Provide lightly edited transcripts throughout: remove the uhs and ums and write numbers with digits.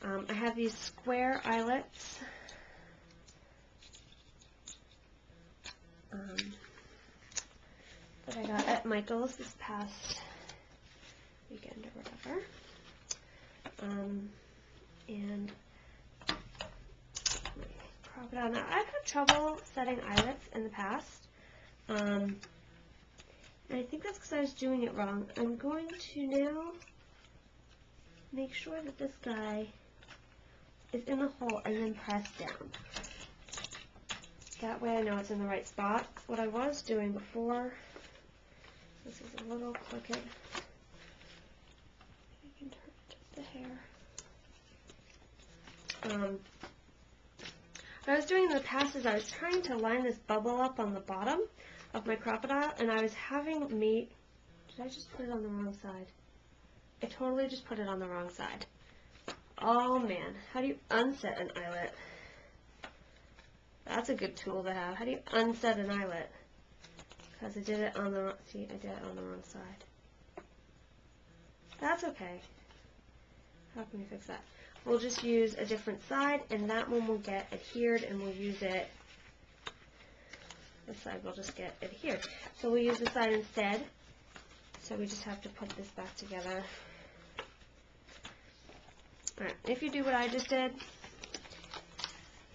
I have these square eyelets. That I got at Michael's this past weekend or whatever. And crop it out. Now, I've had trouble setting eyelets in the past. And I think that's because I was doing it wrong. I'm going to now make sure that this guy is in the hole and then press down. That way I know it's in the right spot. What I was doing before, this is a little crooked. I can turn just the hair. What I was doing in the past is I was trying to line this bubble up on the bottom of my crocodile, and I was having me, did I just put it on the wrong side? I totally just put it on the wrong side. Oh man, how do you unset an eyelet? That's a good tool to have. How do you unset an eyelet? Because I did it on the, see, I did it on the wrong side. That's okay. How can we fix that? We'll just use a different side, and that one will get adhered, and we'll use it, this side will just get adhered. So we'll use this side instead. So we just have to put this back together. Alright, if you do what I just did,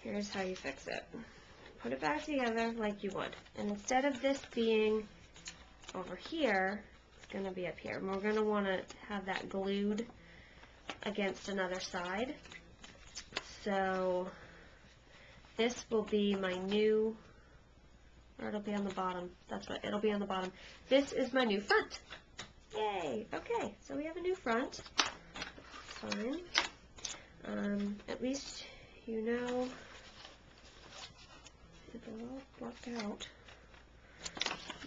here's how you fix it. Put it back together like you would. And instead of this being over here, it's going to be up here. And we're going to want to have that glued against another side. So this will be my new, or it'll be on the bottom. That's what, it'll be on the bottom. This is my new front. Yay! Okay, so we have a new front. Fine. At least you know it'll all work out.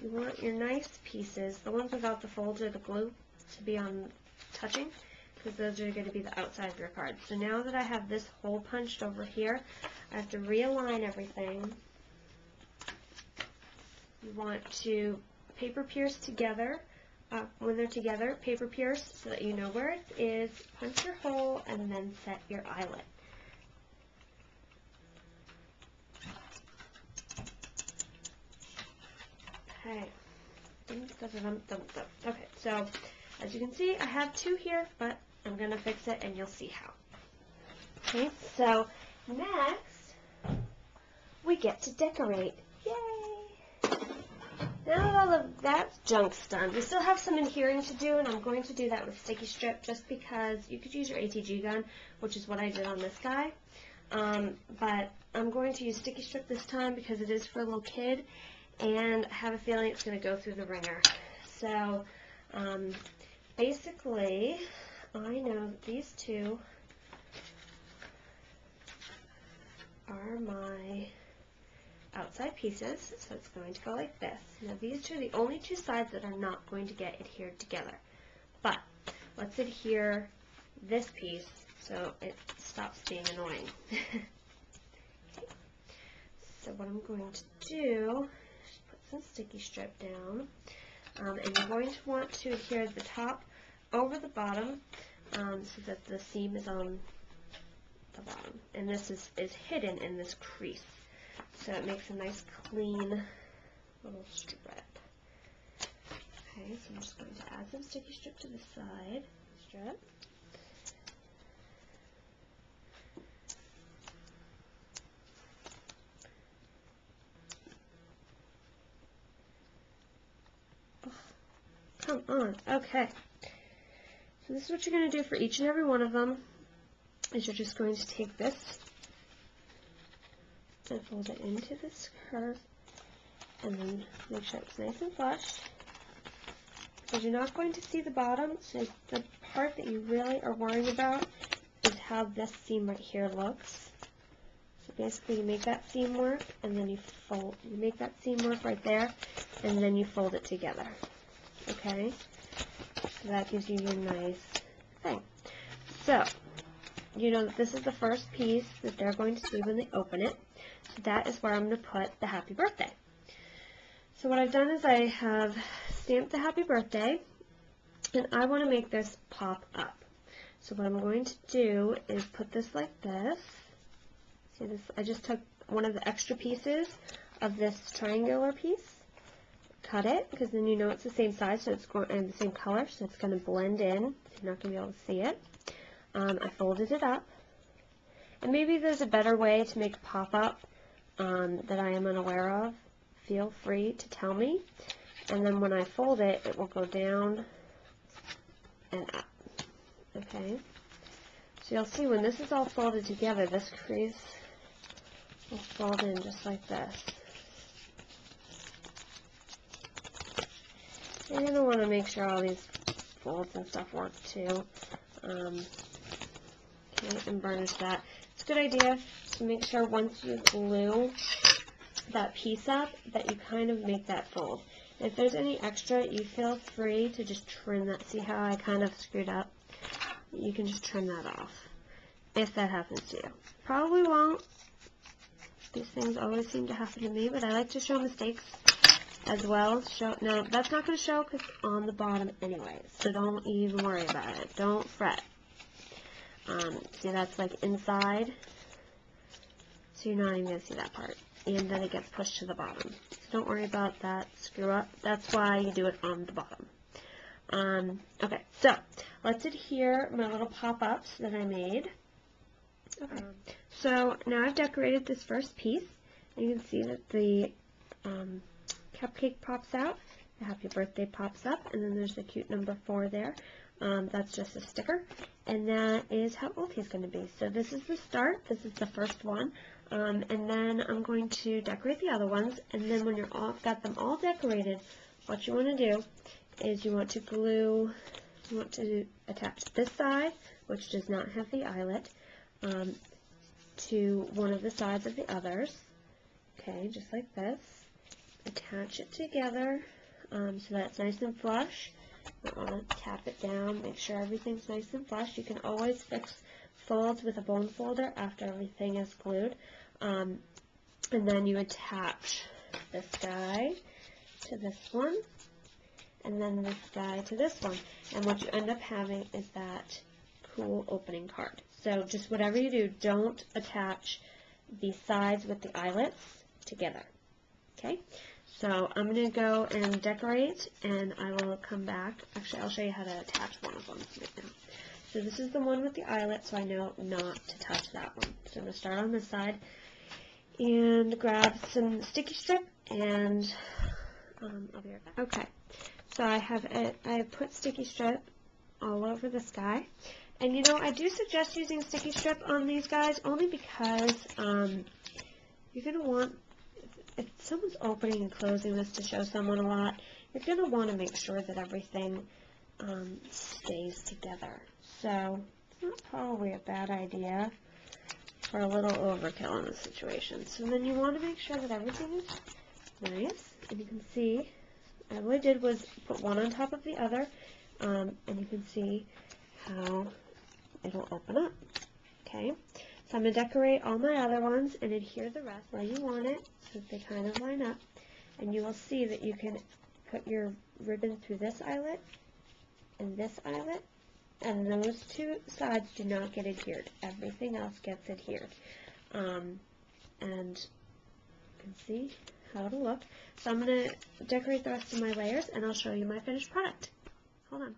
You want your nice pieces, the ones without the folds or the glue, to be on touching, because those are going to be the outside of your card. So now that I have this hole punched over here, I have to realign everything. You want to paper pierce together. When they're together, paper pierce so that you know where it is, punch your hole, and then set your eyelet. Okay. Okay, so as you can see, I have two here, but I'm going to fix it and you'll see how. Okay, so next we get to decorate. Yay! Now that all of that junk's done, we still have some adhering to do, and I'm going to do that with sticky strip just because you could use your ATG gun, which is what I did on this guy. But I'm going to use sticky strip this time because it is for a little kid, and I have a feeling it's going to go through the ringer. So basically, I know that these two are my outside pieces, so it's going to go like this. Now these two are the only two sides that are not going to get adhered together. But let's adhere this piece so it stops being annoying. Okay. So what I'm going to do is put some sticky strip down, and you're going to want to adhere the top over the bottom so that the seam is on the bottom, and this is hidden in this crease. So it makes a nice clean little strip. Okay, so I'm just going to add some sticky strip to the side strip. Oh, come on. Okay. So this is what you're going to do for each and every one of them, is you're just going to take this and fold it into this curve, and then make sure it's nice and flush. Because you're not going to see the bottom, so the part that you really are worrying about is how this seam right here looks. So basically you make that seam work, and then you fold, you make that seam work right there, and then you fold it together. Okay? So that gives you your nice thing. So, you know that this is the first piece that they're going to see when they open it. So that is where I'm going to put the happy birthday. So what I've done is I have stamped the happy birthday, and I want to make this pop up. So what I'm going to do is put this like this. See this? I just took one of the extra pieces of this triangular piece, cut it, because then you know it's the same size, so it's going and the same color, so it's going to blend in. So you're not going to be able to see it. I folded it up, and maybe there's a better way to make a pop-up that I am unaware of. Feel free to tell me. And then when I fold it, it will go down and up. Okay. So you'll see when this is all folded together, this crease will fold in just like this. You're going to want to make sure all these folds and stuff work too. Okay, and burnish that. It's a good idea to make sure once you glue that piece up that you kind of make that fold. If there's any extra, you feel free to just trim that. See how I kind of screwed up? You can just trim that off if that happens to you. Probably won't. These things always seem to happen to me, but I like to show mistakes as well. Now, that's not going to show because it's on the bottom anyway, so don't even worry about it. Don't fret. See, that's like inside, so you're not even going to see that part. And then it gets pushed to the bottom. So don't worry about that screw up. That's why you do it on the bottom. Okay, so let's adhere my little pop-ups that I made. Okay, so now I've decorated this first piece. And you can see that the cupcake pops out, the happy birthday pops up, and then there's the cute number 4 there. That's just a sticker, and that is how Ulti is going to be. So this is the start. This is the first one. And then I'm going to decorate the other ones, and then when got them all decorated, what you want to do is you want to attach this side, which does not have the eyelet, to one of the sides of the others. Okay, just like this. Attach it together so that it's nice and flush. You want to tap it down, make sure everything's nice and flush. You can always fix folds with a bone folder after everything is glued. And then you attach this guy to this one, and then this guy to this one. And what you end up having is that cool opening card. So just whatever you do, don't attach the sides with the eyelets together. Okay? So I'm going to go and decorate, and I will come back. Actually, I'll show you how to attach one of them right now. So this is the one with the eyelet, so I know not to touch that one. So I'm going to start on this side and grab some sticky strip, and I'll be right back. Okay, so I have put sticky strip all over this guy. And you know, I do suggest using sticky strip on these guys only because you're going to want, if someone's opening and closing this to show someone a lot, you're going to want to make sure that everything stays together. So it's not probably a bad idea for a little overkill in this situation. So then you want to make sure that everything is nice. And you can see, all I did was put one on top of the other, and you can see how it'll open up. Okay, so I'm going to decorate all my other ones and adhere the rest where you want it so that they kind of line up. And you will see that you can put your ribbon through this eyelet and this eyelet, and those two sides do not get adhered. Everything else gets adhered. And you can see how it'll look. So I'm going to decorate the rest of my layers, and I'll show you my finished product. Hold on.